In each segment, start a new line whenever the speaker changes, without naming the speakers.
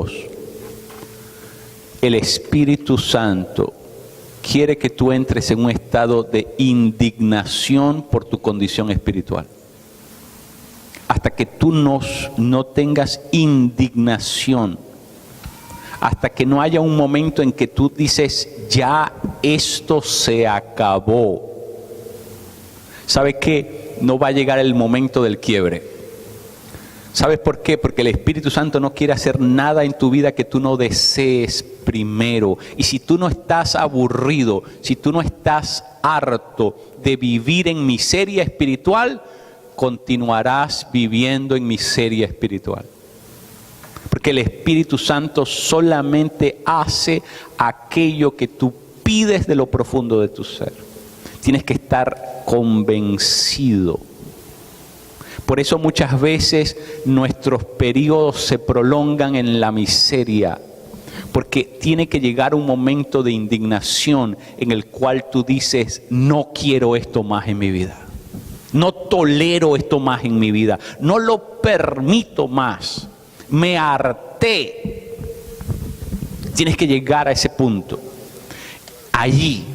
Dios, el Espíritu Santo quiere que tú entres en un estado de indignación por tu condición espiritual. Hasta que tú no tengas indignación, hasta que no haya un momento en que tú dices, ya esto se acabó. ¿Sabes qué? No va a llegar el momento del quiebre. ¿Sabes por qué? Porque el Espíritu Santo no quiere hacer nada en tu vida que tú no desees primero. Y si tú no estás aburrido, si tú no estás harto de vivir en miseria espiritual, continuarás viviendo en miseria espiritual. Porque el Espíritu Santo solamente hace aquello que tú pides de lo profundo de tu ser. Tienes que estar convencido. Por eso muchas veces nuestros periodos se prolongan en la miseria, porque tiene que llegar un momento de indignación en el cual tú dices, no quiero esto más en mi vida, no tolero esto más en mi vida, no lo permito más, me harté. Tienes que llegar a ese punto. Allí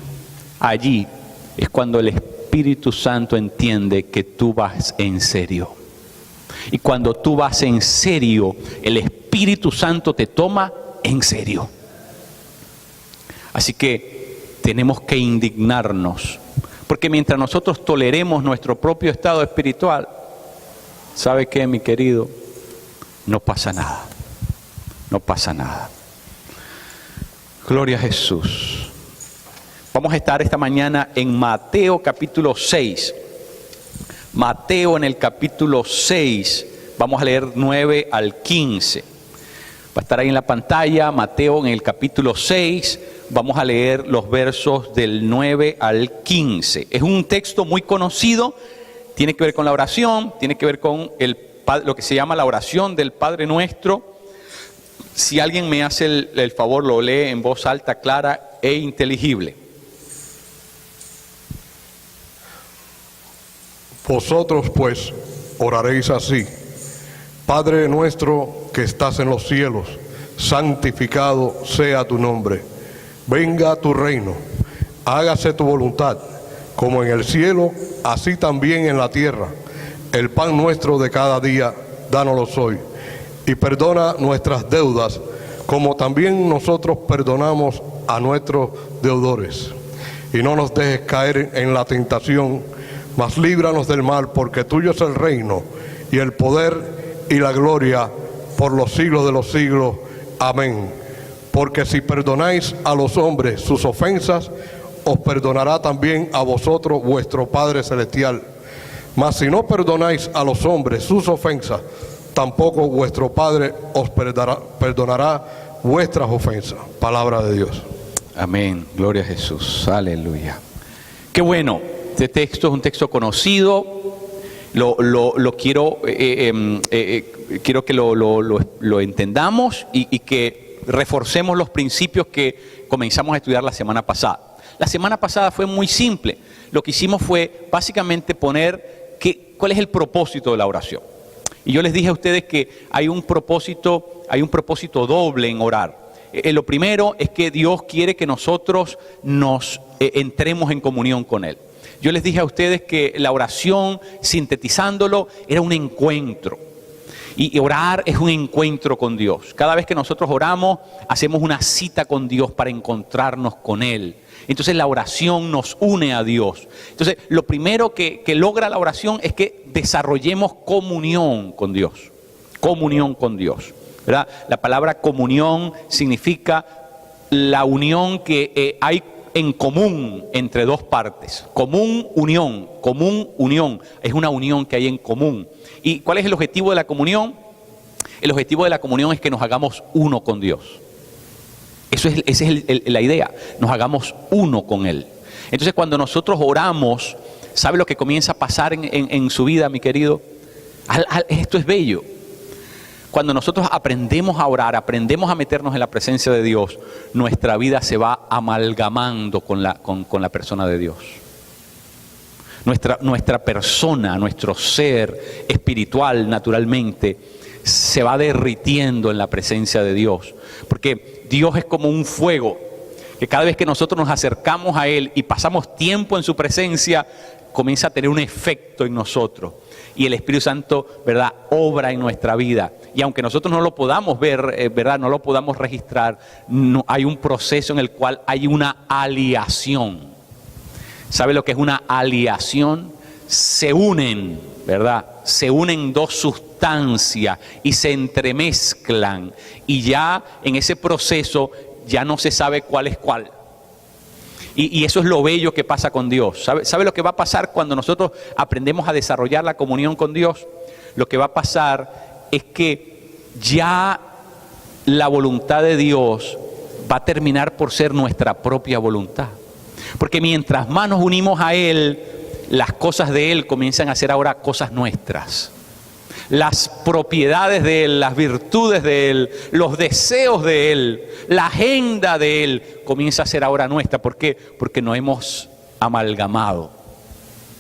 es cuando el Espíritu Santo entiende que tú vas en serio. Y cuando tú vas en serio, el Espíritu Santo te toma en serio. Así que tenemos que indignarnos. Porque mientras nosotros toleremos nuestro propio estado espiritual, ¿sabe qué, mi querido? No pasa nada. No pasa nada. Gloria a Jesús. Vamos a estar esta mañana en Mateo capítulo 6. Mateo en el capítulo 6. Vamos a leer 9 al 15. Va a estar ahí en la pantalla. Mateo en el capítulo 6. Vamos a leer los versos del 9 al 15. Es un texto muy conocido. Tiene que ver con la oración. Tiene que ver con lo que se llama la oración del Padre Nuestro. Si alguien me hace el favor, lo lee en voz alta, clara e inteligible.
Vosotros pues oraréis así: Padre nuestro que estás en los cielos, santificado sea tu nombre. Venga tu reino, hágase tu voluntad, como en el cielo, así también en la tierra. El pan nuestro de cada día, dánoslo hoy. Y perdona nuestras deudas, como también nosotros perdonamos a nuestros deudores. Y no nos dejes caer en la tentación, mas líbranos del mal, porque tuyo es el reino, y el poder, y la gloria, por los siglos de los siglos. Amén. Porque si perdonáis a los hombres sus ofensas, os perdonará también a vosotros vuestro Padre Celestial. Mas si no perdonáis a los hombres sus ofensas, tampoco vuestro Padre os perdonará vuestras ofensas. Palabra de Dios.
Amén. Gloria a Jesús. Aleluya. Qué bueno. Este texto es un texto conocido. Quiero que lo entendamos y que reforcemos los principios que comenzamos a estudiar la semana pasada. La semana pasada fue muy simple. Lo que hicimos fue básicamente poner cuál es el propósito de la oración. Y yo les dije a ustedes que hay un propósito doble en orar. Lo primero es que Dios quiere que nosotros nos entremos en comunión con Él. Yo les dije a ustedes que la oración, sintetizándolo, era un encuentro. Y orar es un encuentro con Dios. Cada vez que nosotros oramos, hacemos una cita con Dios para encontrarnos con Él. Entonces la oración nos une a Dios. Entonces lo primero que logra la oración es que desarrollemos comunión con Dios. Comunión con Dios, ¿verdad? La palabra comunión significa la unión que hay en común entre dos partes. Común unión. Es una unión que hay en común. ¿Y cuál es el objetivo de la comunión? El objetivo de la comunión es que nos hagamos uno con Dios. Esa es la idea, nos hagamos uno con Él. Entonces cuando nosotros oramos, ¿sabe lo que comienza a pasar en su vida, mi querido? Esto es bello. Cuando nosotros aprendemos a orar, aprendemos a meternos en la presencia de Dios, nuestra vida se va amalgamando con la persona de Dios. Nuestra persona, nuestro ser espiritual, naturalmente, se va derritiendo en la presencia de Dios. Porque Dios es como un fuego, que cada vez que nosotros nos acercamos a Él y pasamos tiempo en su presencia, comienza a tener un efecto en nosotros. Y el Espíritu Santo, ¿verdad?, obra en nuestra vida. Y aunque nosotros no lo podamos ver, ¿verdad?, no lo podamos registrar, no, hay un proceso en el cual hay una aliación. ¿Sabe lo que es una aliación? Se unen, ¿verdad? Se unen dos sustancias y se entremezclan. Y ya en ese proceso ya no se sabe cuál es cuál. Y eso es lo bello que pasa con Dios. ¿Sabe lo que va a pasar cuando nosotros aprendemos a desarrollar la comunión con Dios? Lo que va a pasar es que ya la voluntad de Dios va a terminar por ser nuestra propia voluntad. Porque mientras más nos unimos a Él, las cosas de Él comienzan a ser ahora cosas nuestras. Las propiedades de Él, las virtudes de Él, los deseos de Él, la agenda de Él comienza a ser ahora nuestra. ¿Por qué? Porque nos hemos amalgamado.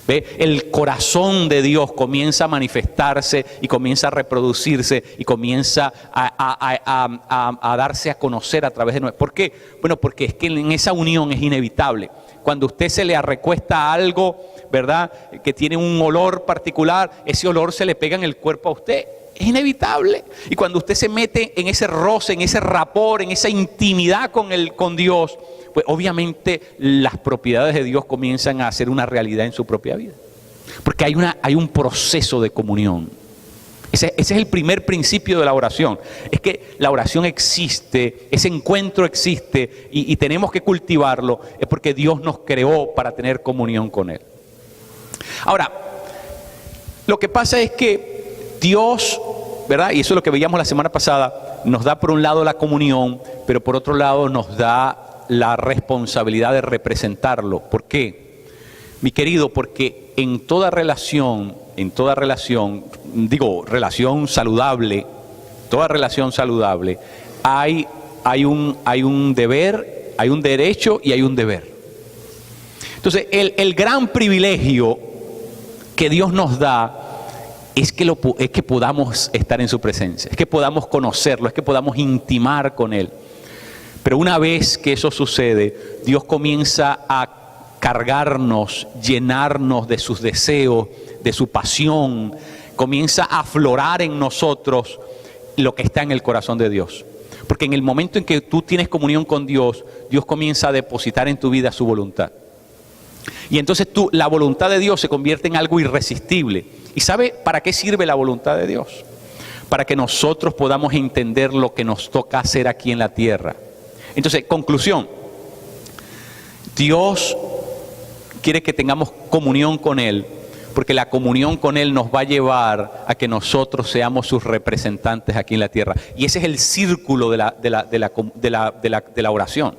¿Ve? El corazón de Dios comienza a manifestarse y comienza a reproducirse y comienza a darse a conocer a través de nosotros. ¿Por qué? Bueno, porque es que en esa unión es inevitable. Cuando usted se le arrecuesta algo, ¿verdad?, que tiene un olor particular, ese olor se le pega en el cuerpo a usted. Es inevitable. Y cuando usted se mete en ese roce, en ese rapor, en esa intimidad con Dios, pues obviamente las propiedades de Dios comienzan a ser una realidad en su propia vida. Porque hay un proceso de comunión. Ese es el primer principio de la oración. Es que la oración existe, ese encuentro existe y tenemos que cultivarlo. Es porque Dios nos creó para tener comunión con Él. Ahora, lo que pasa es que Dios, ¿verdad?, y eso es lo que veíamos la semana pasada, nos da por un lado la comunión, pero por otro lado nos da la responsabilidad de representarlo. ¿Por qué? Mi querido, porque en toda relación, relación saludable, toda relación saludable, hay un deber, hay un derecho y hay un deber. Entonces, el gran privilegio que Dios nos da es que podamos estar en su presencia, es que podamos conocerlo, es que podamos intimar con Él. Pero una vez que eso sucede, Dios comienza a cargarnos, llenarnos de sus deseos, de su pasión, comienza a aflorar en nosotros lo que está en el corazón de Dios. Porque en el momento en que tú tienes comunión con Dios, Dios comienza a depositar en tu vida su voluntad. Y entonces la voluntad de Dios se convierte en algo irresistible. ¿Y sabe para qué sirve la voluntad de Dios? Para que nosotros podamos entender lo que nos toca hacer aquí en la tierra. Entonces, conclusión. Dios quiere que tengamos comunión con Él, porque la comunión con Él nos va a llevar a que nosotros seamos sus representantes aquí en la tierra. Y ese es el círculo de la oración.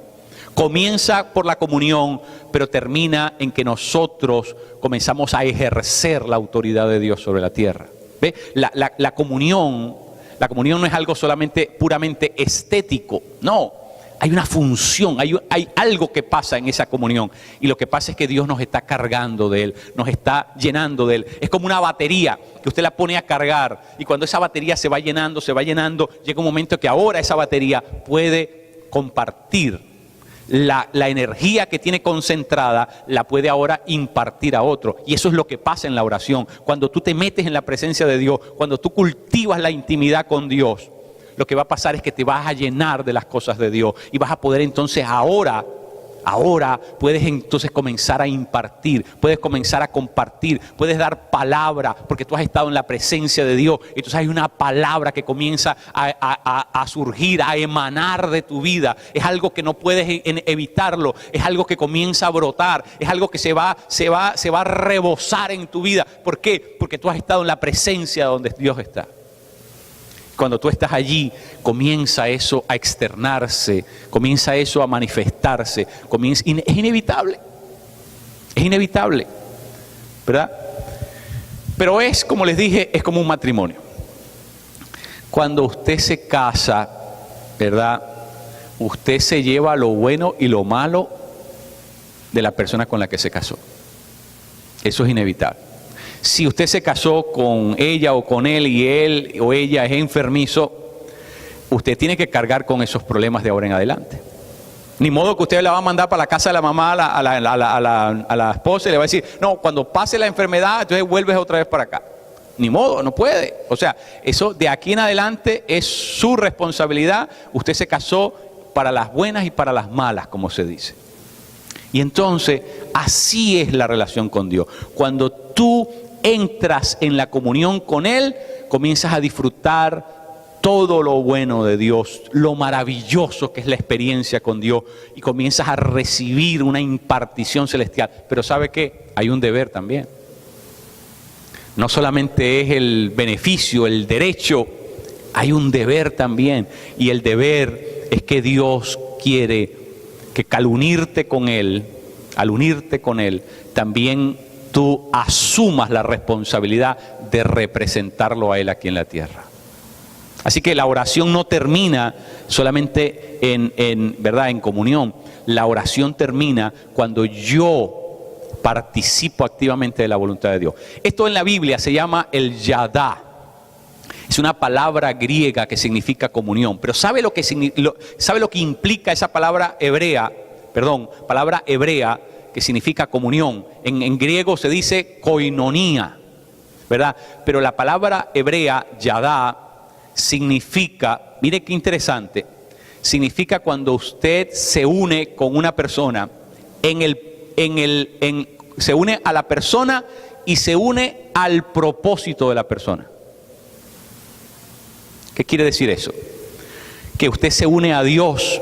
Comienza por la comunión, pero termina en que nosotros comenzamos a ejercer la autoridad de Dios sobre la tierra. ¿Ve? La comunión no es algo solamente puramente estético, no. Hay una función, hay algo que pasa en esa comunión. Y lo que pasa es que Dios nos está cargando de Él, nos está llenando de Él. Es como una batería que usted la pone a cargar. Y cuando esa batería se va llenando, llega un momento que ahora esa batería puede compartir. La energía que tiene concentrada la puede ahora impartir a otro. Y eso es lo que pasa en la oración. Cuando tú te metes en la presencia de Dios, cuando tú cultivas la intimidad con Dios, lo que va a pasar es que te vas a llenar de las cosas de Dios y vas a poder entonces ahora puedes entonces comenzar a impartir, puedes comenzar a compartir, puedes dar palabra porque tú has estado en la presencia de Dios. Entonces hay una palabra que comienza a surgir, a emanar de tu vida. Es algo que no puedes evitarlo, es algo que comienza a brotar, es algo que se va a rebosar en tu vida. ¿Por qué? Porque tú has estado en la presencia donde Dios está. Cuando tú estás allí, comienza eso a externarse, comienza eso a manifestarse, es inevitable, ¿verdad? Pero como les dije, es como un matrimonio. Cuando usted se casa, ¿verdad? Usted se lleva lo bueno y lo malo de la persona con la que se casó. Eso es inevitable. Si usted se casó con ella o con él y él o ella es enfermizo, usted tiene que cargar con esos problemas de ahora en adelante. Ni modo que usted la va a mandar para la casa de la mamá a la esposa y le va a decir, no, cuando pase la enfermedad, entonces vuelves otra vez para acá. Ni modo, no puede. O sea, eso de aquí en adelante es su responsabilidad. Usted se casó para las buenas y para las malas, como se dice. Y entonces, así es la relación con Dios. Cuando tú entras en la comunión con Él, comienzas a disfrutar todo lo bueno de Dios, lo maravilloso que es la experiencia con Dios, y comienzas a recibir una impartición celestial. Pero ¿sabe qué? Hay un deber también. No solamente es el beneficio, el derecho, hay un deber también. Y el deber es que Dios quiere que al unirte con Él, también tú asumas la responsabilidad de representarlo a Él aquí en la tierra. Así que la oración no termina solamente en comunión. La oración termina cuando yo participo activamente de la voluntad de Dios. Esto en la Biblia se llama el yadá. Es una palabra griega que significa comunión. Pero ¿sabe lo que implica esa palabra hebrea que significa comunión? En griego se dice koinonía, ¿verdad? Pero la palabra hebrea, yadá, significa, mire qué interesante, significa cuando usted se une con una persona, se une a la persona y se une al propósito de la persona. ¿Qué quiere decir eso? Que usted se une a Dios,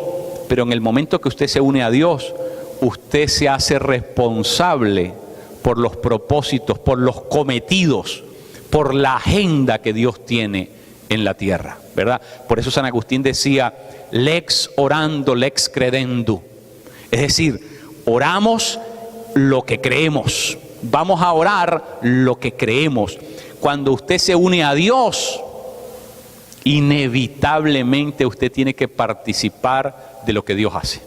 pero en el momento que usted se une a Dios, usted se hace responsable por los propósitos, por los cometidos, por la agenda que Dios tiene en la tierra, ¿verdad? Por eso San Agustín decía, lex orando, lex credendo. Es decir, oramos lo que creemos. Vamos a orar lo que creemos. Cuando usted se une a Dios, inevitablemente usted tiene que participar de lo que Dios hace.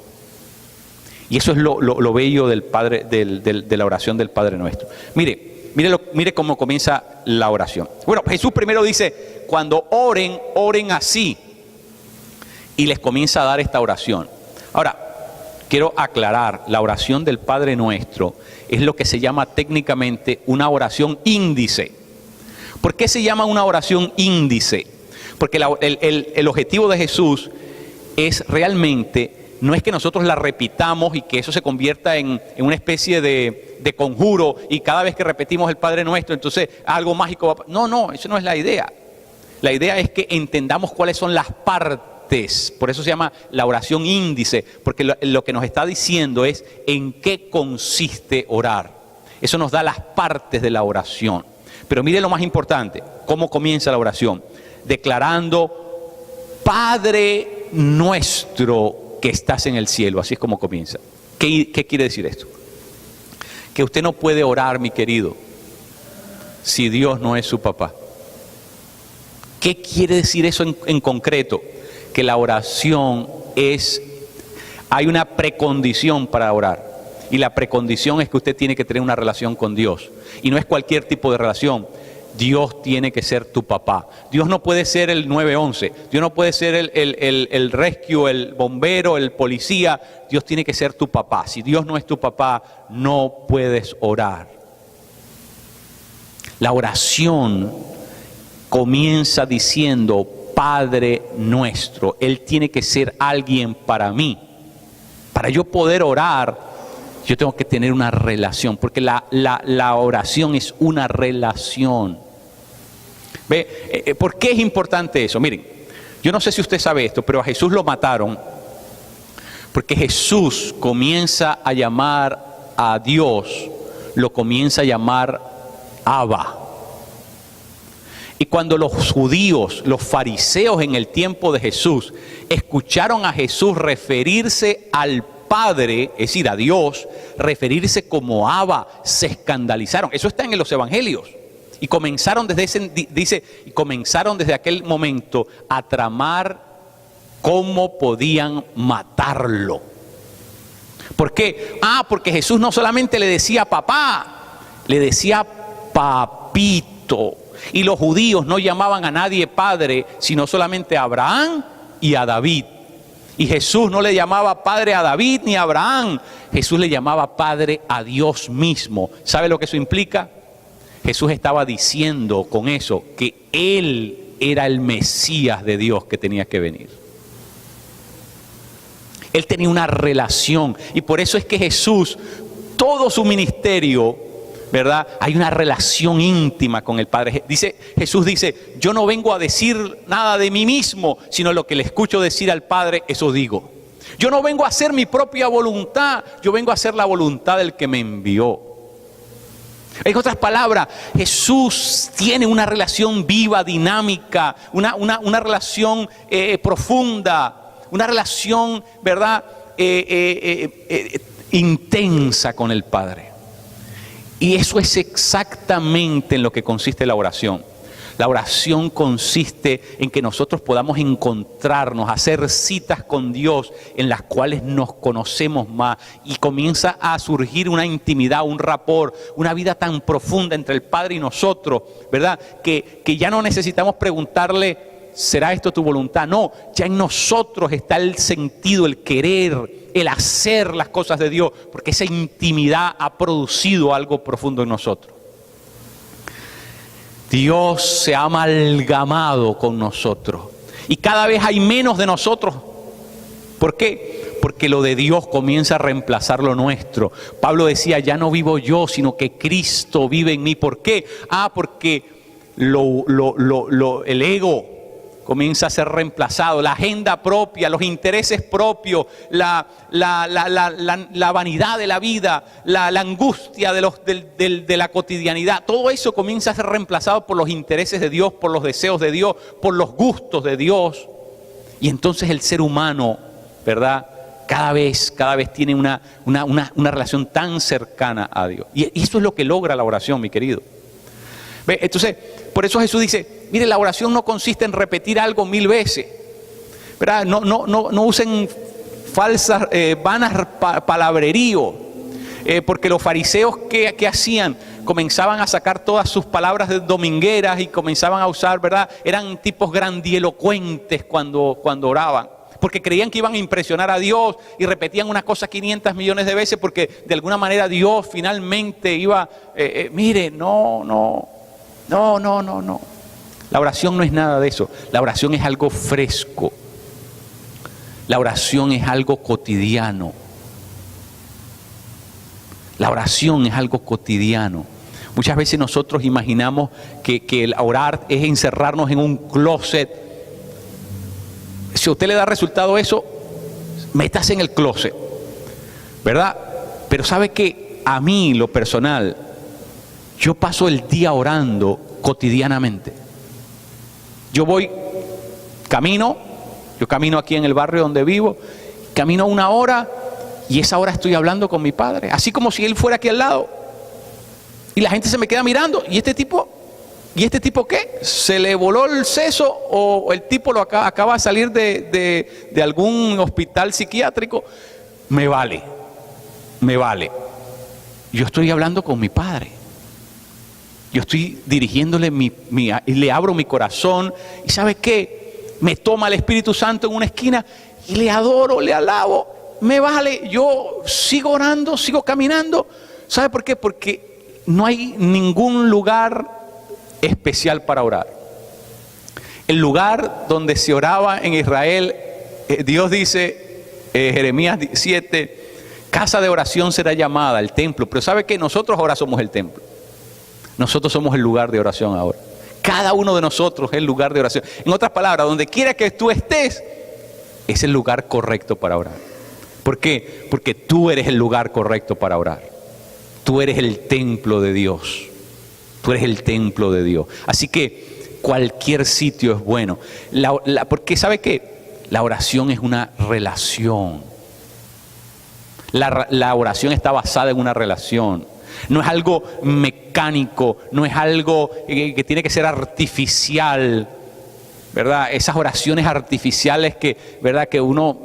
Y eso es lo bello del Padre, de la oración del Padre Nuestro. Mire cómo comienza la oración. Bueno, Jesús primero dice, cuando oren, oren así. Y les comienza a dar esta oración. Ahora, quiero aclarar, la oración del Padre Nuestro es lo que se llama técnicamente una oración índice. ¿Por qué se llama una oración índice? Porque el objetivo de Jesús es realmente, no es que nosotros la repitamos y que eso se convierta en una especie de conjuro y cada vez que repetimos el Padre Nuestro, entonces algo mágico va a pasar. No, eso no es la idea. La idea es que entendamos cuáles son las partes. Por eso se llama la oración índice, porque lo que nos está diciendo es en qué consiste orar. Eso nos da las partes de la oración. Pero mire lo más importante, cómo comienza la oración. Declarando, Padre nuestro que estás en el cielo. Así es como comienza. ¿Qué quiere decir esto? Que usted no puede orar, mi querido, si Dios no es su papá. ¿Qué quiere decir eso en concreto? Que la oración hay una precondición para orar. Y la precondición es que usted tiene que tener una relación con Dios. Y no es cualquier tipo de relación. Dios tiene que ser tu papá. Dios no puede ser el 911. Dios no puede ser el rescue, el bombero, el policía. Dios tiene que ser tu papá. Si Dios no es tu papá, no puedes orar. La oración comienza diciendo, Padre nuestro. Él tiene que ser alguien para mí. Para yo poder orar, yo tengo que tener una relación, porque la oración es una relación. ¿Ve? ¿Por qué es importante eso? Miren, yo no sé si usted sabe esto, pero a Jesús lo mataron porque Jesús comienza a llamar a Dios, lo comienza a llamar Abba. Y cuando los judíos, los fariseos en el tiempo de Jesús, escucharon a Jesús referirse al Padre, es decir, a Dios, referirse como Abba, se escandalizaron. Eso está en los evangelios. Y comenzaron desde aquel momento a tramar cómo podían matarlo. ¿Por qué? Porque Jesús no solamente le decía papá, le decía papá. papito. Y los judíos no llamaban a nadie padre, sino solamente a Abraham y a David. Y Jesús no le llamaba padre a David ni a Abraham. Jesús le llamaba padre a Dios mismo. ¿Sabe lo que eso implica? Jesús estaba diciendo con eso que Él era el Mesías de Dios que tenía que venir. Él tenía una relación, y por eso es que Jesús, todo su ministerio, ¿verdad? Hay una relación íntima con el Padre. Jesús dice, yo no vengo a decir nada de mí mismo, sino lo que le escucho decir al Padre, eso digo. Yo no vengo a hacer mi propia voluntad, yo vengo a hacer la voluntad del que me envió. En otras palabras, Jesús tiene una relación viva, dinámica, una relación profunda, una relación, ¿verdad?, intensa con el Padre. Y eso es exactamente en lo que consiste la oración. La oración consiste en que nosotros podamos encontrarnos, hacer citas con Dios en las cuales nos conocemos más y comienza a surgir una intimidad, un rapport, una vida tan profunda entre el Padre y nosotros, ¿verdad? Que ya no necesitamos preguntarle, ¿será esto tu voluntad? No, ya en nosotros está el sentido, el querer, el hacer las cosas de Dios, porque esa intimidad ha producido algo profundo en nosotros. Dios se ha amalgamado con nosotros y cada vez hay menos de nosotros. ¿Por qué? Porque lo de Dios comienza a reemplazar lo nuestro. Pablo decía, ya no vivo yo, sino que Cristo vive en mí. ¿Por qué? Porque el ego comienza a ser reemplazado, la agenda propia, los intereses propios, la vanidad de la vida, la angustia de la cotidianidad, todo eso comienza a ser reemplazado por los intereses de Dios, por los deseos de Dios, por los gustos de Dios. Y entonces el ser humano, ¿verdad?, cada vez tiene una relación tan cercana a Dios. Y eso es lo que logra la oración, mi querido. ¿Ve? Entonces, por eso Jesús dice, mire, la oración no consiste en repetir algo 1000 veces, ¿verdad? No usen falsas, vanas palabrerío, porque los fariseos, ¿qué hacían? Comenzaban a sacar todas sus palabras de domingueras y comenzaban a usar, ¿verdad? Eran tipos grandielocuentes cuando oraban, porque creían que iban a impresionar a Dios y repetían una cosa 500 millones de veces porque de alguna manera Dios finalmente iba, mire, no. La oración no es nada de eso. La oración es algo fresco. La oración es algo cotidiano. La oración es algo cotidiano. Muchas veces nosotros imaginamos que el orar es encerrarnos en un closet. Si a usted le da resultado eso, métase en el closet, ¿verdad? Pero sabe que a mí, lo personal, yo paso el día orando cotidianamente. Yo camino aquí en el barrio donde vivo, camino 1 hora y esa hora estoy hablando con mi Padre, así como si Él fuera aquí al lado. Y la gente se me queda mirando, ¿y este tipo qué? ¿Se le voló el seso o el tipo acaba de salir de algún hospital psiquiátrico? Me vale. Yo estoy hablando con mi Padre. Yo estoy dirigiéndole y le abro mi corazón. ¿Y sabe qué? Me toma el Espíritu Santo en una esquina y le adoro, le alabo. Me vale. Yo sigo orando, sigo caminando. ¿Sabe por qué? Porque no hay ningún lugar especial para orar. El lugar donde se oraba en Israel, Dios dice, Jeremías 7, casa de oración será llamada, el templo. Pero ¿sabe qué? Nosotros ahora somos el templo. Nosotros somos el lugar de oración ahora. Cada uno de nosotros es el lugar de oración. En otras palabras, donde quiera que tú estés, es el lugar correcto para orar. ¿Por qué? Porque tú eres el lugar correcto para orar. Tú eres el templo de Dios. Tú eres el templo de Dios. Así que cualquier sitio es bueno. Porque ¿sabe qué? La oración es una relación. La oración está basada en una relación. No es algo mecánico, no es algo que tiene que ser artificial, ¿verdad? Esas oraciones artificiales que, ¿verdad? Que uno,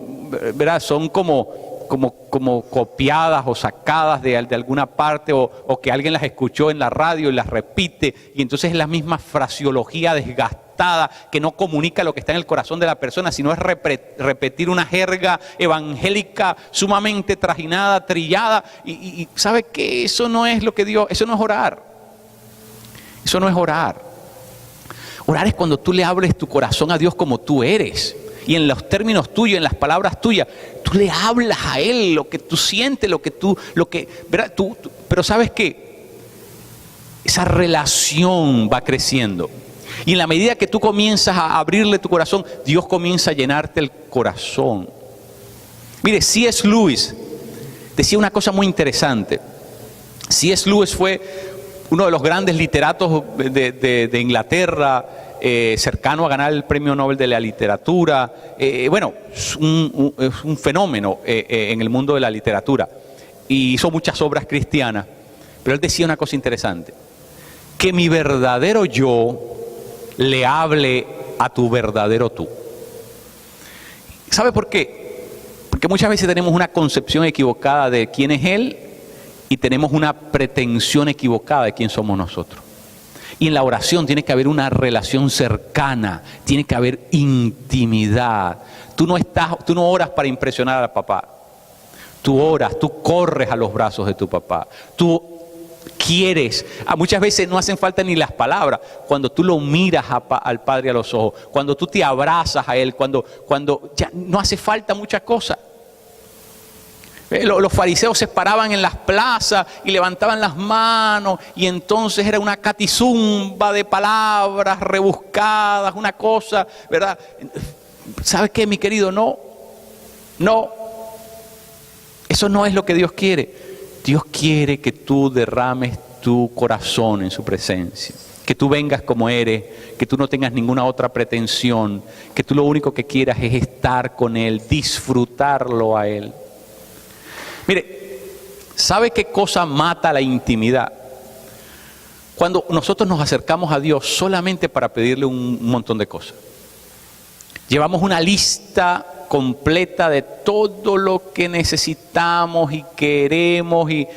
¿verdad? Son como como copiadas o sacadas de alguna parte, o que alguien las escuchó en la radio y las repite, y entonces es la misma fraseología desgastada que no comunica lo que está en el corazón de la persona, sino es repetir una jerga evangélica sumamente trajinada, trillada, y ¿sabe qué? Eso no es lo que Dios, eso no es orar. Eso no es orar. Orar es cuando tú le abres tu corazón a Dios como tú eres. Y en los términos tuyos, en las palabras tuyas, tú le hablas a Él lo que tú sientes, ¿verdad? Pero ¿sabes qué? Esa relación va creciendo. Y en la medida que tú comienzas a abrirle tu corazón, Dios comienza a llenarte el corazón. Mire, C.S. Lewis decía una cosa muy interesante. C.S. Lewis fue uno de los grandes literatos de Inglaterra, cercano a ganar el Premio Nobel de la Literatura. Bueno, es un fenómeno en el mundo de la literatura. Y hizo muchas obras cristianas. Pero él decía una cosa interesante: que mi verdadero yo le hable a tu verdadero tú. ¿Sabe por qué? Porque muchas veces tenemos una concepción equivocada de quién es Él y tenemos una pretensión equivocada de quién somos nosotros. Y en la oración tiene que haber una relación cercana, tiene que haber intimidad. Tú no oras para impresionar al papá. Tú oras, tú corres a los brazos de tu papá. Tú quieres. Muchas veces no hacen falta ni las palabras. Cuando tú lo miras al Padre a los ojos, cuando tú te abrazas a Él, cuando ya no hace falta muchas cosas. Los fariseos se paraban en las plazas y levantaban las manos, y entonces era una catizumba de palabras rebuscadas, una cosa, ¿verdad? ¿Sabes qué, mi querido? No. Eso no es lo que Dios quiere. Dios quiere que tú derrames tu corazón en su presencia, que tú vengas como eres, que tú no tengas ninguna otra pretensión, que tú lo único que quieras es estar con Él, disfrutarlo a Él. Mire, ¿sabe qué cosa mata la intimidad? Cuando nosotros nos acercamos a Dios solamente para pedirle un montón de cosas. Llevamos una lista completa de todo lo que necesitamos y queremos y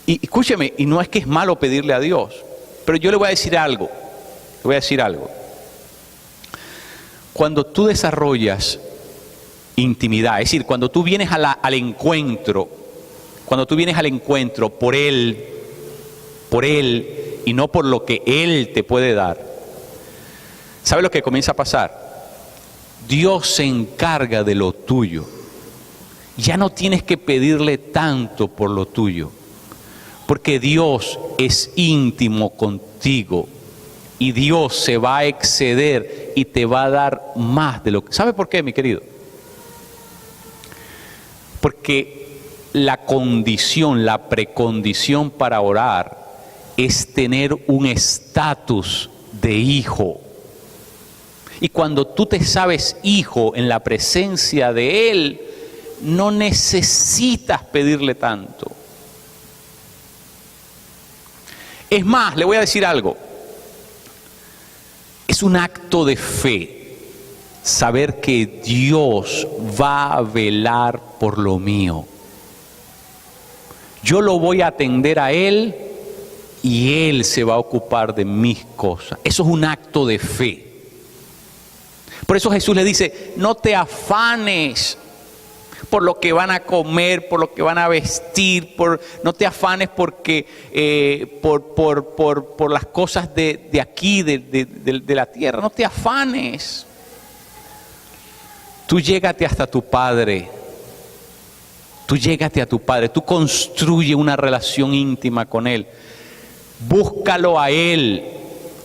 escúcheme, y no es que es malo pedirle a Dios, pero yo le voy a decir algo. Cuando tú desarrollas intimidad, es decir, cuando tú vienes al encuentro por Él y no por lo que Él te puede dar, ¿sabe lo que comienza a pasar? Dios se encarga de lo tuyo. Ya no tienes que pedirle tanto por lo tuyo, porque Dios es íntimo contigo y Dios se va a exceder y te va a dar más de lo que... ¿Sabe por qué, mi querido? Porque la precondición para orar es tener un estatus de hijo. Y cuando tú te sabes hijo en la presencia de Él, no necesitas pedirle tanto. Es más, le voy a decir algo. Es un acto de fe saber que Dios va a velar por lo mío. Yo lo voy a atender a Él y Él se va a ocupar de mis cosas. Eso es un acto de fe. Por eso Jesús le dice, no te afanes por lo que van a comer, por lo que van a vestir, no te afanes porque por las cosas de aquí, de la tierra, no te afanes. Tú llégate hasta tu Padre. Tú llégate a tu Padre. Tú construye una relación íntima con Él. Búscalo a Él.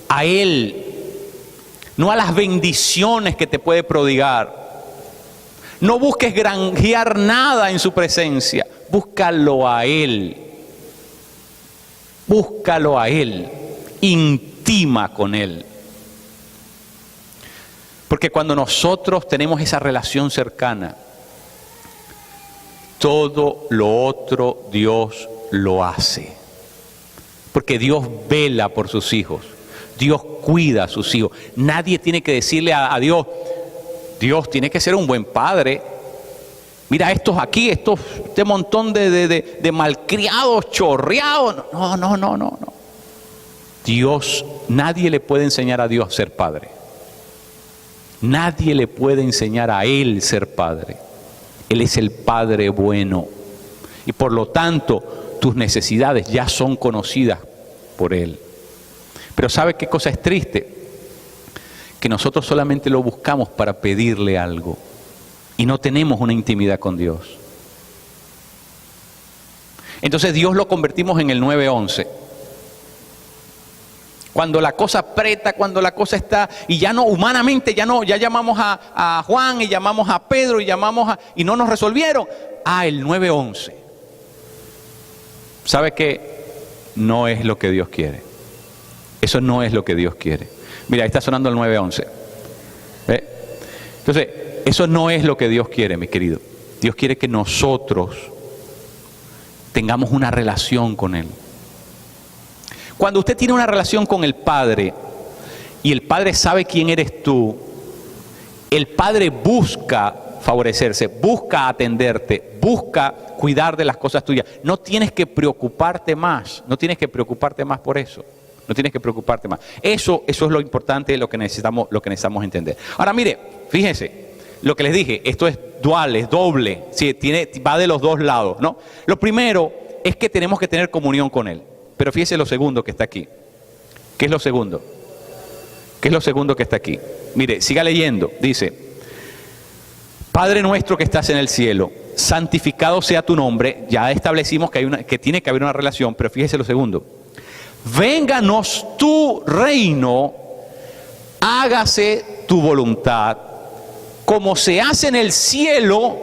A Él. No a las bendiciones que te puede prodigar. No busques granjear nada en su presencia. Búscalo a Él. Búscalo a Él. Intima con Él. Porque cuando nosotros tenemos esa relación cercana, todo lo otro Dios lo hace. Porque Dios vela por sus hijos. Dios cuida a sus hijos. Nadie tiene que decirle a Dios, Dios tiene que ser un buen padre. Mira estos aquí, este montón de malcriados, chorreados. No. Dios, nadie le puede enseñar a Dios a ser padre. Nadie le puede enseñar a Él ser padre. Él es el Padre bueno. Y por lo tanto, tus necesidades ya son conocidas por Él. Pero ¿sabe qué cosa es triste? Que nosotros solamente lo buscamos para pedirle algo. Y no tenemos una intimidad con Dios. Entonces Dios lo convertimos en el 911. Cuando la cosa aprieta, cuando la cosa está, y ya no, humanamente, ya llamamos a Juan, y llamamos a Pedro, y no nos resolvieron. El 911. ¿Sabe qué? No es lo que Dios quiere. Eso no es lo que Dios quiere. Mira, ahí está sonando el 911. Entonces, eso no es lo que Dios quiere, mi querido. Dios quiere que nosotros tengamos una relación con Él. Cuando usted tiene una relación con el Padre y el Padre sabe quién eres tú, el Padre busca favorecerse, busca atenderte, busca cuidar de las cosas tuyas. No tienes que preocuparte más, no tienes que preocuparte más por eso. No tienes que preocuparte más. Eso es lo importante, lo que necesitamos entender. Ahora mire, fíjense, lo que les dije, esto es dual, es doble, ¿sí? Va de los dos lados, ¿no? Lo primero es que tenemos que tener comunión con Él. Pero fíjese lo segundo que está aquí. ¿Qué es lo segundo? ¿Qué es lo segundo que está aquí? Mire, siga leyendo. Dice: Padre nuestro que estás en el cielo, santificado sea tu nombre. Ya establecimos que tiene que haber una relación, pero fíjese lo segundo. Vénganos tu reino, hágase tu voluntad, como se hace en el cielo,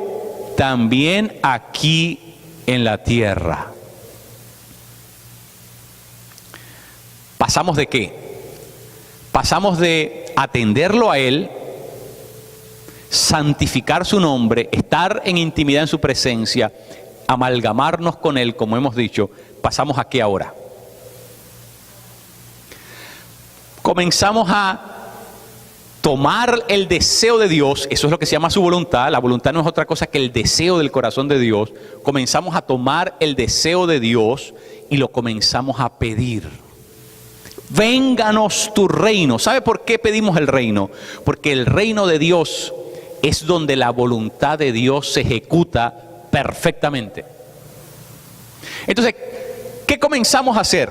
también aquí en la tierra. ¿Pasamos de qué? Pasamos de atenderlo a Él, santificar su nombre, estar en intimidad en su presencia, amalgamarnos con Él, como hemos dicho. ¿Pasamos a qué ahora? Comenzamos a tomar el deseo de Dios, eso es lo que se llama su voluntad. La voluntad no es otra cosa que el deseo del corazón de Dios. Comenzamos a tomar el deseo de Dios y lo comenzamos a pedir. Vénganos tu reino. ¿Sabe por qué pedimos el reino? Porque el reino de Dios es donde la voluntad de Dios se ejecuta perfectamente. Entonces, ¿qué comenzamos a hacer?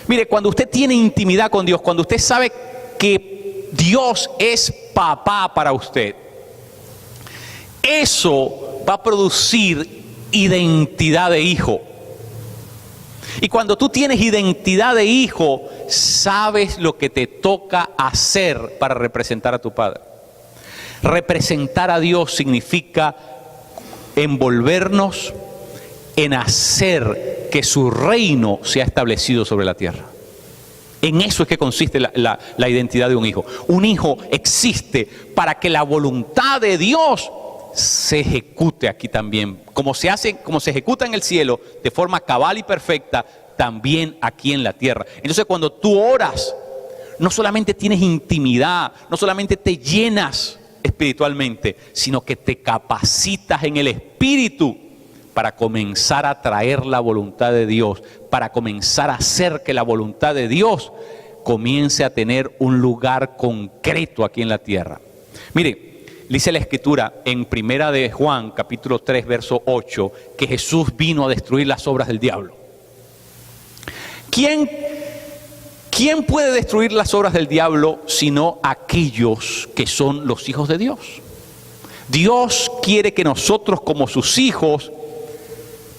Mire, cuando usted tiene intimidad con Dios, cuando usted sabe que Dios es papá para usted, eso va a producir identidad de hijo. Y cuando tú tienes identidad de hijo, sabes lo que te toca hacer para representar a tu Padre. Representar a Dios significa envolvernos en hacer que su reino sea establecido sobre la tierra. En eso es que consiste la identidad de un hijo. Un hijo existe para que la voluntad de Dios se ejecute aquí también. Como se ejecuta en el cielo de forma cabal y perfecta, también aquí en la tierra. Entonces, cuando tú oras, no solamente tienes intimidad, no solamente te llenas espiritualmente, sino que te capacitas en el espíritu para comenzar a traer la voluntad de Dios, para comenzar a hacer que la voluntad de Dios comience a tener un lugar concreto aquí en la tierra. Mire, dice la Escritura en Primera de Juan, capítulo 3, verso 8, que Jesús vino a destruir las obras del diablo. ¿Quién puede destruir las obras del diablo sino aquellos que son los hijos de Dios? Dios quiere que nosotros, como sus hijos,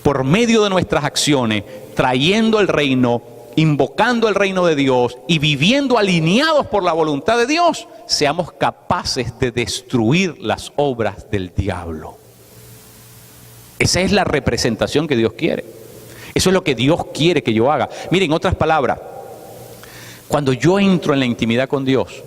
por medio de nuestras acciones, trayendo el reino, invocando el reino de Dios y viviendo alineados por la voluntad de Dios, seamos capaces de destruir las obras del diablo. Esa es la representación que Dios quiere. Eso es lo que Dios quiere que yo haga. Miren, en otras palabras, cuando yo entro en la intimidad con Dios,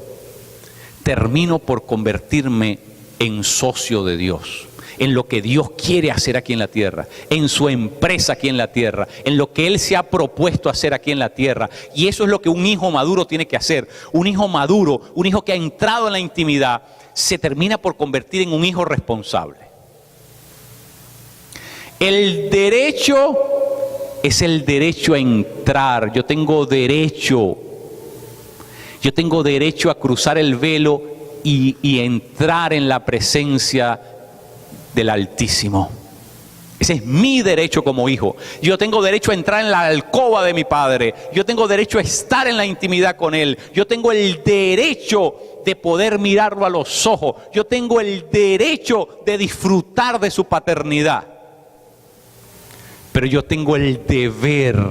termino por convertirme en socio de Dios, en lo que Dios quiere hacer aquí en la tierra, en su empresa aquí en la tierra, en lo que Él se ha propuesto hacer aquí en la tierra. Y eso es lo que un hijo maduro tiene que hacer. Un hijo maduro, un hijo que ha entrado en la intimidad, se termina por convertir en un hijo responsable. El derecho es el derecho a entrar. Yo tengo derecho a cruzar el velo y entrar en la presencia del Altísimo. Ese es mi derecho como hijo. Yo tengo derecho a entrar en la alcoba de mi padre. Yo tengo derecho a estar en la intimidad con él. Yo tengo el derecho de poder mirarlo a los ojos. Yo tengo el derecho de disfrutar de su paternidad. Pero yo tengo el deber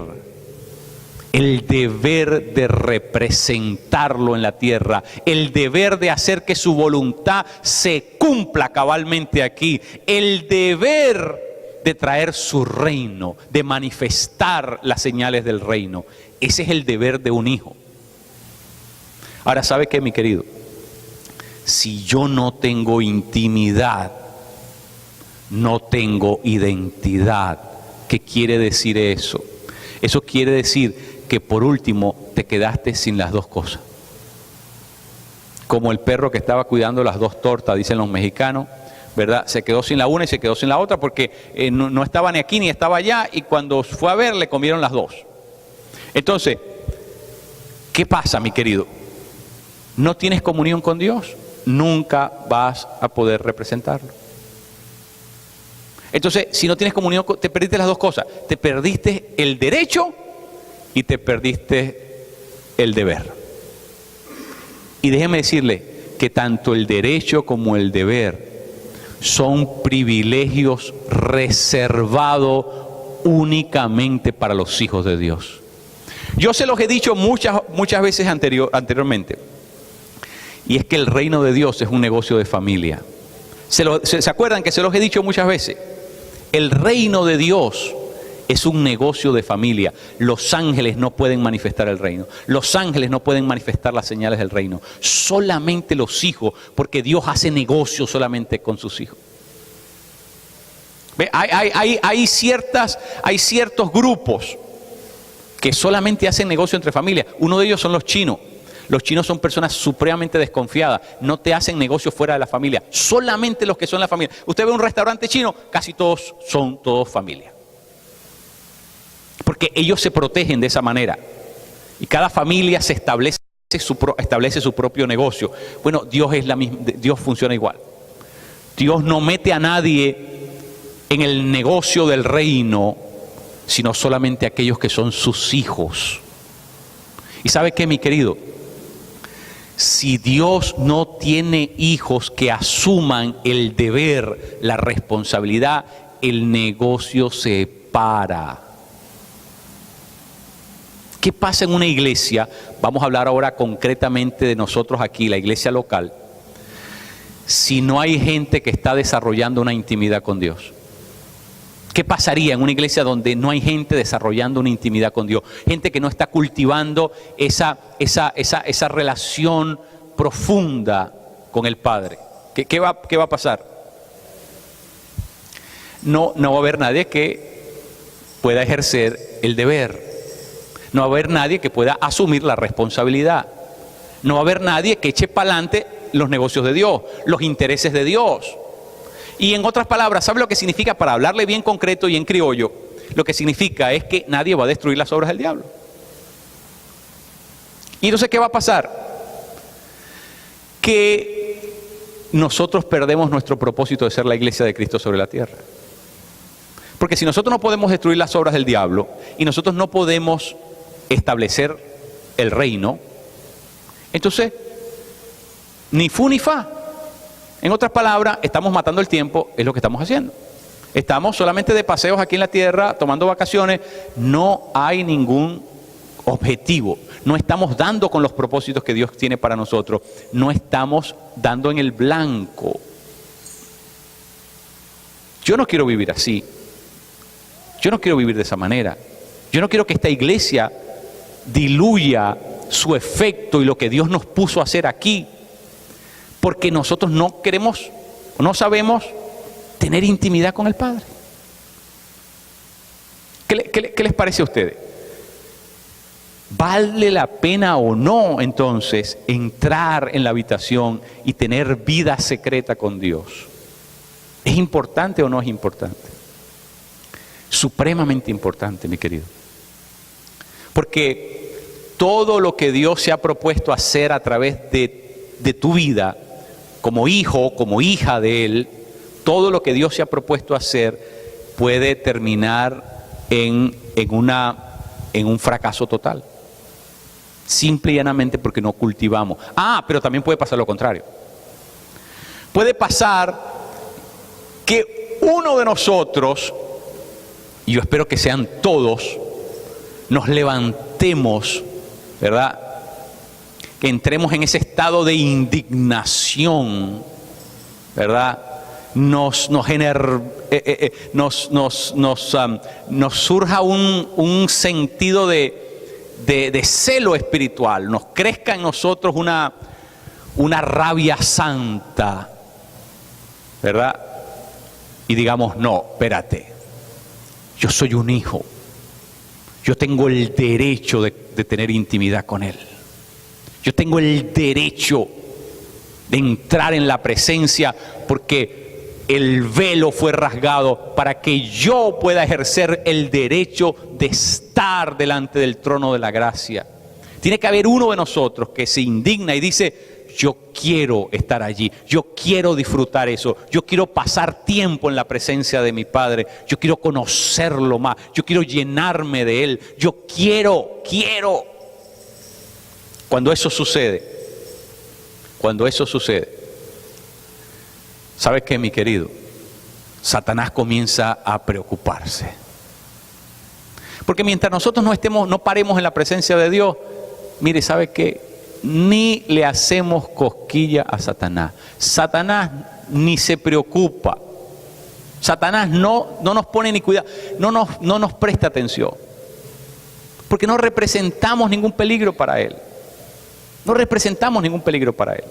de representarlo en la tierra, el deber de hacer que su voluntad se cumpla cabalmente aquí, el deber de traer su reino, de manifestar las señales del reino. Ese es el deber de un hijo. Ahora, ¿sabe qué, mi querido? Si yo no tengo intimidad, no tengo identidad. ¿Qué quiere decir eso? Eso quiere decir que por último te quedaste sin las dos cosas. Como el perro que estaba cuidando las dos tortas, dicen los mexicanos, ¿verdad? Se quedó sin la una y se quedó sin la otra porque no estaba ni aquí ni estaba allá, y cuando fue a ver le comieron las dos. Entonces, ¿qué pasa, mi querido? ¿No tienes comunión con Dios? Nunca vas a poder representarlo. Entonces, si no tienes comunión, te perdiste las dos cosas. Te perdiste el derecho y te perdiste el deber. Y déjeme decirle que tanto el derecho como el deber son privilegios reservados únicamente para los hijos de Dios. Yo se los he dicho muchas veces anteriormente, y es que el reino de Dios es un negocio de familia. ¿Se acuerdan que se los he dicho muchas veces? El reino de Dios es un negocio de familia. Los ángeles no pueden manifestar el reino. Los ángeles no pueden manifestar las señales del reino. Solamente los hijos, porque Dios hace negocio solamente con sus hijos. Hay ciertos grupos que solamente hacen negocio entre familias. Uno de ellos son los chinos. Los chinos son personas supremamente desconfiadas. No te hacen negocio fuera de la familia. Solamente los que son la familia. Usted ve un restaurante chino, casi todos son familia. Porque ellos se protegen de esa manera. Y cada familia se establece su propio negocio. Bueno, Dios es la misma, Dios funciona igual. Dios no mete a nadie en el negocio del reino, sino solamente aquellos que son sus hijos. ¿Y sabe qué, mi querido? Si Dios no tiene hijos que asuman el deber, la responsabilidad, el negocio se para. ¿Qué pasa en una iglesia? Vamos a hablar ahora concretamente de nosotros aquí, la iglesia local. Si no hay gente que está desarrollando una intimidad con Dios. ¿Qué pasaría en una iglesia donde no hay gente desarrollando una intimidad con Dios? Gente que no está cultivando esa relación profunda con el Padre. ¿Qué va a pasar? No va a haber nadie que pueda ejercer el deber. No va a haber nadie que pueda asumir la responsabilidad. No va a haber nadie que eche para adelante los negocios de Dios, los intereses de Dios. Y en otras palabras, ¿sabe lo que significa? Para hablarle bien concreto y en criollo, lo que significa es que nadie va a destruir las obras del diablo. Y entonces, ¿qué va a pasar? Que nosotros perdemos nuestro propósito de ser la iglesia de Cristo sobre la tierra. Porque si nosotros no podemos destruir las obras del diablo y nosotros no podemos establecer el reino, entonces, ni fu ni fa. En otras palabras, estamos matando el tiempo, es lo que estamos haciendo. Estamos solamente de paseos aquí en la tierra, tomando vacaciones, no hay ningún objetivo. No estamos dando con los propósitos que Dios tiene para nosotros, no estamos dando en el blanco. Yo no quiero vivir así. Yo no quiero vivir de esa manera. Yo no quiero que esta iglesia diluya su efecto y lo que Dios nos puso a hacer aquí, porque nosotros no queremos, no sabemos tener intimidad con el Padre. ¿Qué les parece a ustedes? ¿Vale la pena o no entonces entrar en la habitación y tener vida secreta con Dios? ¿Es importante o no es importante? Supremamente importante, mi querido. Porque todo lo que Dios se ha propuesto hacer a través de tu vida, como hijo, como hija de Él, todo lo que Dios se ha propuesto hacer puede terminar en un fracaso total. Simple y llanamente porque no cultivamos. Pero también puede pasar lo contrario. Puede pasar que uno de nosotros, y yo espero que sean todos, nos levantemos, ¿verdad? Que entremos en ese estado de indignación, ¿verdad? Nos surja un sentido de celo espiritual, nos crezca en nosotros una rabia santa, ¿verdad? Y digamos, no, espérate, yo soy un hijo, yo tengo el derecho de tener intimidad con Él, yo tengo el derecho de entrar en la presencia porque el velo fue rasgado para que yo pueda ejercer el derecho de estar delante del trono de la gracia. Tiene que haber uno de nosotros que se indigna y dice, yo quiero estar allí, yo quiero disfrutar eso, yo quiero pasar tiempo en la presencia de mi Padre, yo quiero conocerlo más, yo quiero llenarme de Él, yo quiero. Cuando eso sucede, ¿sabes qué, mi querido? Satanás comienza a preocuparse. Porque mientras nosotros no paremos en la presencia de Dios, mire, ¿sabe qué? Ni le hacemos cosquilla a Satanás. Satanás ni se preocupa. Satanás no nos pone ni cuidado, no nos presta atención. Porque no representamos ningún peligro para Él. No representamos ningún peligro para Él.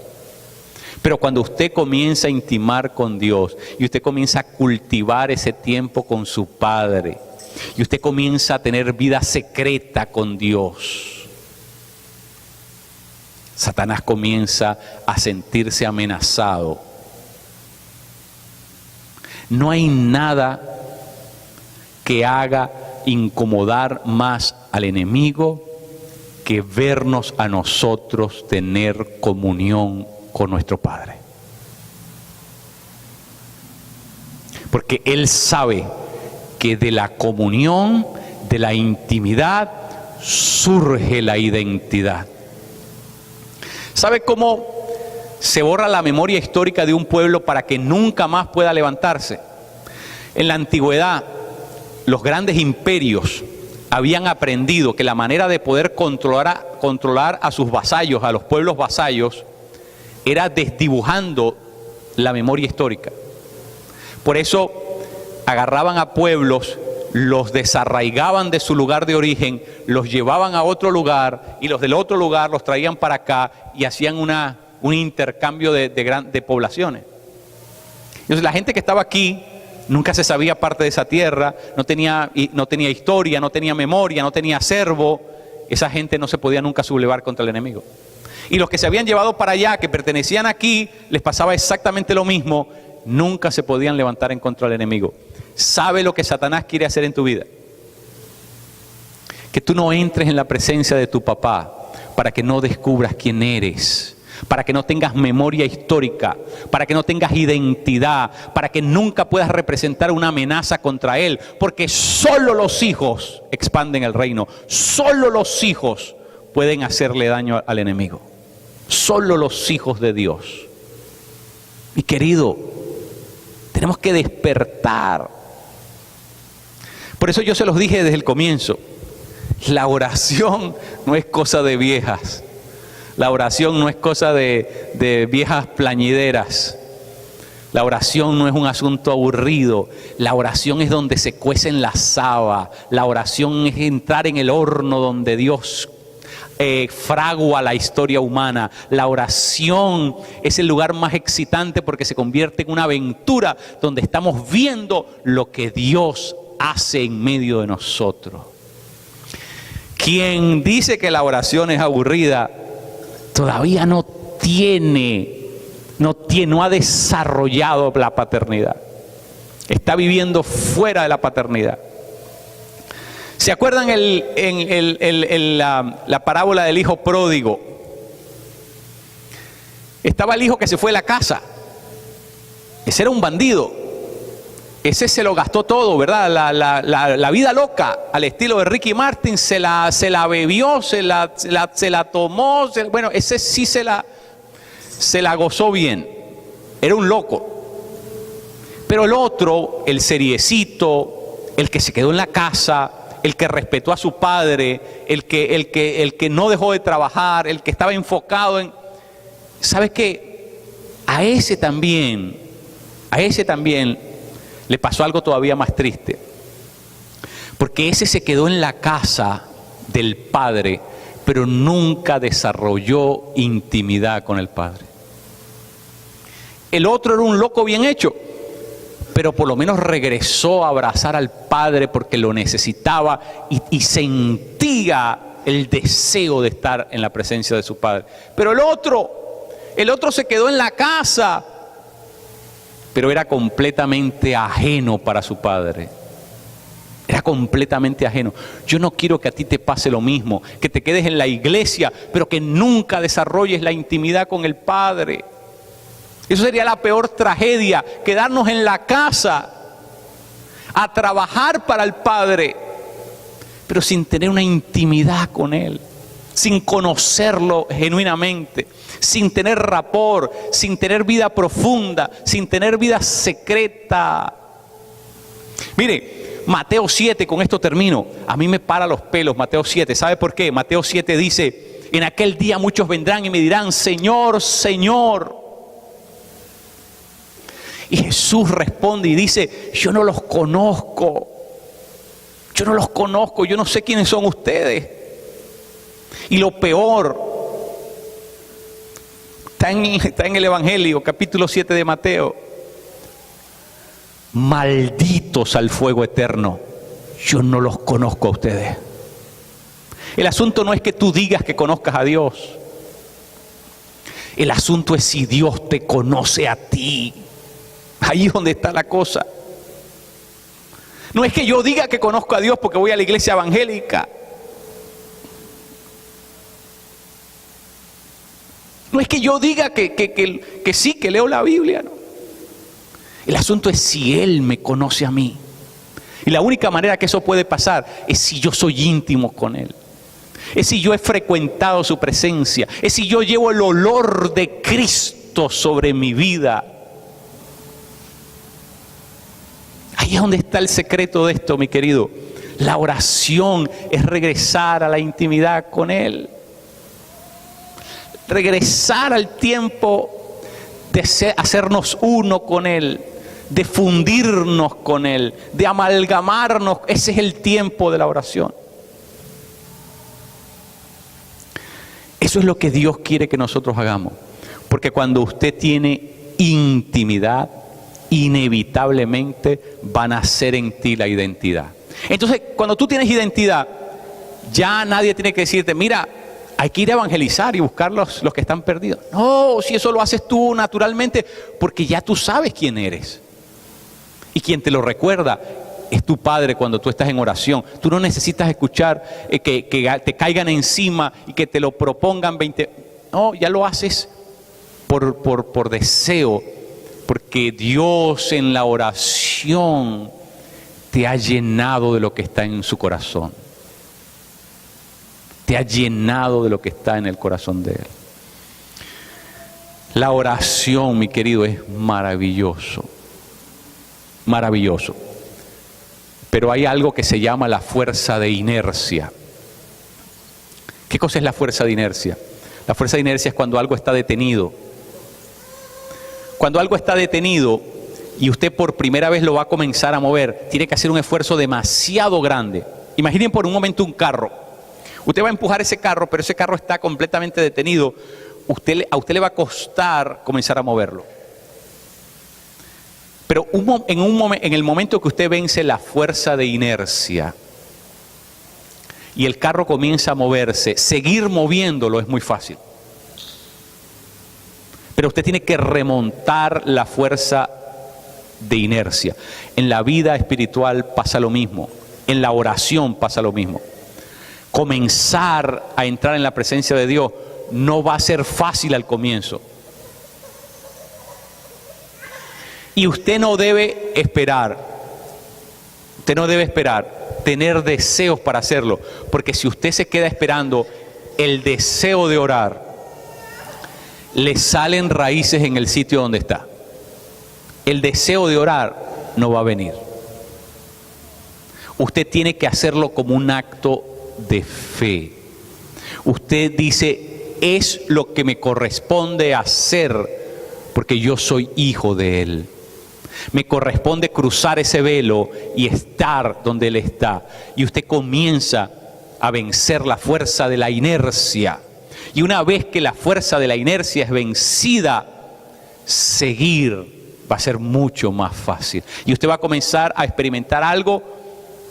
Pero cuando usted comienza a intimar con Dios y usted comienza a cultivar ese tiempo con su Padre y usted comienza a tener vida secreta con Dios, Satanás comienza a sentirse amenazado. No hay nada que haga incomodar más al enemigo que vernos a nosotros tener comunión con nuestro Padre. Porque Él sabe que de la comunión, de la intimidad, surge la identidad. ¿Sabe cómo se borra la memoria histórica de un pueblo para que nunca más pueda levantarse? En la antigüedad, los grandes imperios habían aprendido que la manera de poder controlar a sus vasallos, a los pueblos vasallos, era desdibujando la memoria histórica. Por eso agarraban a pueblos, los desarraigaban de su lugar de origen, los llevaban a otro lugar y los del otro lugar los traían para acá y hacían un intercambio de poblaciones. Entonces la gente que estaba aquí nunca se sabía parte de esa tierra, no tenía historia, no tenía memoria, no tenía acervo. Esa gente no se podía nunca sublevar contra el enemigo. Y los que se habían llevado para allá, que pertenecían aquí, les pasaba exactamente lo mismo. Nunca se podían levantar en contra del enemigo. ¿Sabe lo que Satanás quiere hacer en tu vida? Que tú no entres en la presencia de tu papá para que no descubras quién eres, para que no tengas memoria histórica, para que no tengas identidad, para que nunca puedas representar una amenaza contra él, porque solo los hijos expanden el reino, solo los hijos pueden hacerle daño al enemigo, solo los hijos de Dios. Mi querido, tenemos que despertar. Por eso yo se los dije desde el comienzo, la oración no es cosa de viejas. La oración no es cosa de viejas plañideras. La oración no es un asunto aburrido. La oración es donde se cuecen las habas. La oración es entrar en el horno donde Dios fragua la historia humana. La oración es el lugar más excitante porque se convierte en una aventura donde estamos viendo lo que Dios hace en medio de nosotros. Quien dice que la oración es aburrida, todavía no ha desarrollado la paternidad. Está viviendo fuera de la paternidad. ¿Se acuerdan la parábola del hijo pródigo? Estaba el hijo que se fue de la casa. Ese era un bandido. Ese se lo gastó todo, ¿verdad? La vida loca, al estilo de Ricky Martin, se la bebió, se la tomó. Bueno, ese sí se la gozó bien. Era un loco. Pero el otro, el seriecito, el que se quedó en la casa, el que respetó a su padre, el que no dejó de trabajar, el que estaba enfocado en... ¿Sabes qué? A ese también le pasó algo todavía más triste. Porque ese se quedó en la casa del padre, pero nunca desarrolló intimidad con el padre. El otro era un loco bien hecho, pero por lo menos regresó a abrazar al padre porque lo necesitaba y sentía el deseo de estar en la presencia de su padre. Pero el otro se quedó en la casa, pero era completamente ajeno para su padre. Era completamente ajeno. Yo no quiero que a ti te pase lo mismo, que te quedes en la iglesia, pero que nunca desarrolles la intimidad con el Padre. Eso sería la peor tragedia, quedarnos en la casa a trabajar para el Padre, pero sin tener una intimidad con Él, sin conocerlo genuinamente, sin tener rapport, sin tener vida profunda, sin tener vida secreta. Mire, Mateo 7, con esto termino, a mí me para los pelos Mateo 7, ¿sabe por qué? Mateo 7 dice, en aquel día muchos vendrán y me dirán, Señor, Señor. Y Jesús responde y dice, yo no los conozco, yo no sé quiénes son ustedes. Y lo peor, está en el Evangelio, capítulo 7 de Mateo. Malditos al fuego eterno, yo no los conozco a ustedes. El asunto no es que tú digas que conozcas a Dios. El asunto es si Dios te conoce a ti. Ahí es donde está la cosa. No es que yo diga que conozco a Dios porque voy a la iglesia evangélica. No es que yo diga que sí, que leo la Biblia, no. El asunto es si Él me conoce a mí. Y la única manera que eso puede pasar es si yo soy íntimo con Él. Es si yo he frecuentado su presencia. Es si yo llevo el olor de Cristo sobre mi vida. Ahí es donde está el secreto de esto, mi querido. La oración es regresar a la intimidad con Él. Regresar al tiempo de hacernos uno con Él, de fundirnos con Él, de amalgamarnos. Ese es el tiempo de la oración. Eso es lo que Dios quiere que nosotros hagamos. Porque cuando usted tiene intimidad, inevitablemente va a nacer en ti la identidad. Entonces, cuando tú tienes identidad, ya nadie tiene que decirte, mira, hay que ir a evangelizar y buscar los que están perdidos. No, si eso lo haces tú naturalmente, porque ya tú sabes quién eres. Y quien te lo recuerda es tu Padre cuando tú estás en oración. Tú no necesitas escuchar que te caigan encima y que te lo propongan 20. No, ya lo haces por deseo, porque Dios en la oración te ha llenado de lo que está en su corazón. Te ha llenado de lo que está en el corazón de Él. La oración, mi querido, es maravilloso. Maravilloso. Pero hay algo que se llama la fuerza de inercia. ¿Qué cosa es la fuerza de inercia? La fuerza de inercia es cuando algo está detenido. Cuando algo está detenido y usted por primera vez lo va a comenzar a mover, tiene que hacer un esfuerzo demasiado grande. Imaginen por un momento un carro. Usted va a empujar ese carro, pero ese carro está completamente detenido. A usted le va a costar comenzar a moverlo. Pero en el momento que usted vence la fuerza de inercia y el carro comienza a moverse, seguir moviéndolo es muy fácil. Pero usted tiene que remontar la fuerza de inercia. En la vida espiritual pasa lo mismo. En la oración pasa lo mismo. Comenzar a entrar en la presencia de Dios no va a ser fácil al comienzo. Y usted no debe esperar tener deseos para hacerlo, porque si usted se queda esperando el deseo de orar, le salen raíces en el sitio donde está. El deseo de orar no va a venir. Usted tiene que hacerlo como un acto de fe. Usted dice, es lo que me corresponde hacer porque yo soy hijo de Él. Me corresponde cruzar ese velo y estar donde Él está. Y usted comienza a vencer la fuerza de la inercia. Y una vez que la fuerza de la inercia es vencida, seguir va a ser mucho más fácil. Y usted va a comenzar a experimentar algo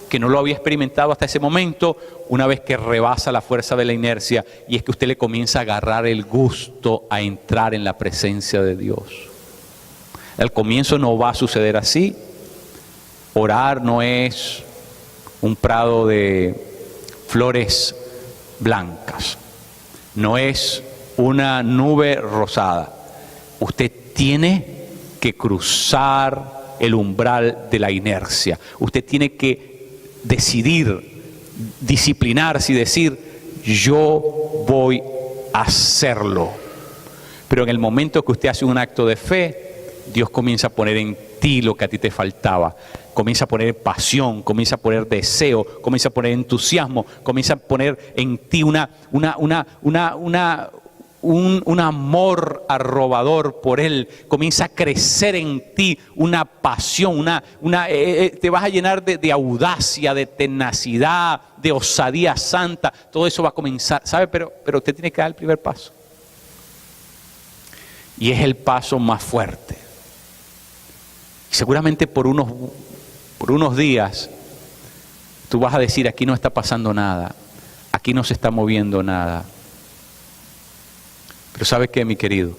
que no lo había experimentado hasta ese momento, una vez que rebasa la fuerza de la inercia, y es que usted le comienza a agarrar el gusto a entrar en la presencia de Dios. Al comienzo no va a suceder así. Orar no es un prado de flores blancas, no es una nube rosada. Usted tiene que cruzar el umbral de la inercia. Usted tiene que decidir, disciplinarse y decir, yo voy a hacerlo. Pero en el momento que usted hace un acto de fe, Dios comienza a poner en ti lo que a ti te faltaba. Comienza a poner pasión, comienza a poner deseo, comienza a poner entusiasmo, comienza a poner en ti un amor arrobador por Él. Comienza a crecer en ti una pasión, te vas a llenar de audacia, de tenacidad, de osadía santa. Todo eso va a comenzar, ¿sabe? Pero usted tiene que dar el primer paso. Y es el paso más fuerte. Y seguramente por unos días tú vas a decir, aquí no está pasando nada, aquí no se está moviendo nada. Pero ¿sabe qué, mi querido?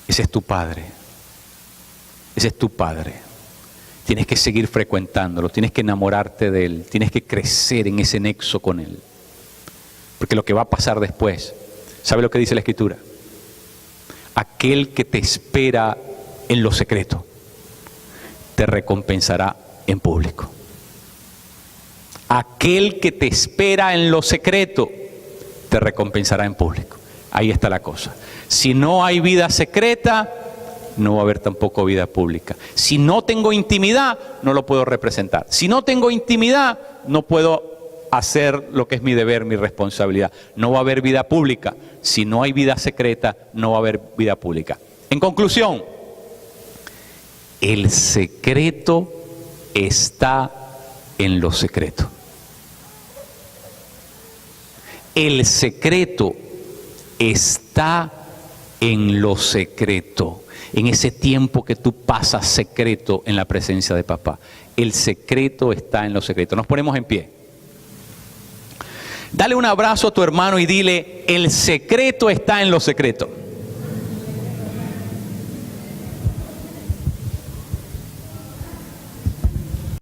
Ese es tu Padre. Ese es tu Padre. Tienes que seguir frecuentándolo, tienes que enamorarte de Él, tienes que crecer en ese nexo con Él. Porque lo que va a pasar después, ¿sabe lo que dice la Escritura? Aquel que te espera en lo secreto, te recompensará en público. Aquel que te espera en lo secreto, te recompensará en público. Ahí está la cosa. Si no hay vida secreta, no va a haber tampoco vida pública. Si no tengo intimidad, no lo puedo representar. Si no tengo intimidad, no puedo hacer lo que es mi deber, mi responsabilidad. No va a haber vida pública. Si no hay vida secreta, no va a haber vida pública. En conclusión, el secreto está en lo secreto. El secreto está en lo secreto, en ese tiempo que tú pasas secreto en la presencia de papá. El secreto está en lo secreto. Nos ponemos en pie. Dale un abrazo a tu hermano y dile, el secreto está en lo secreto.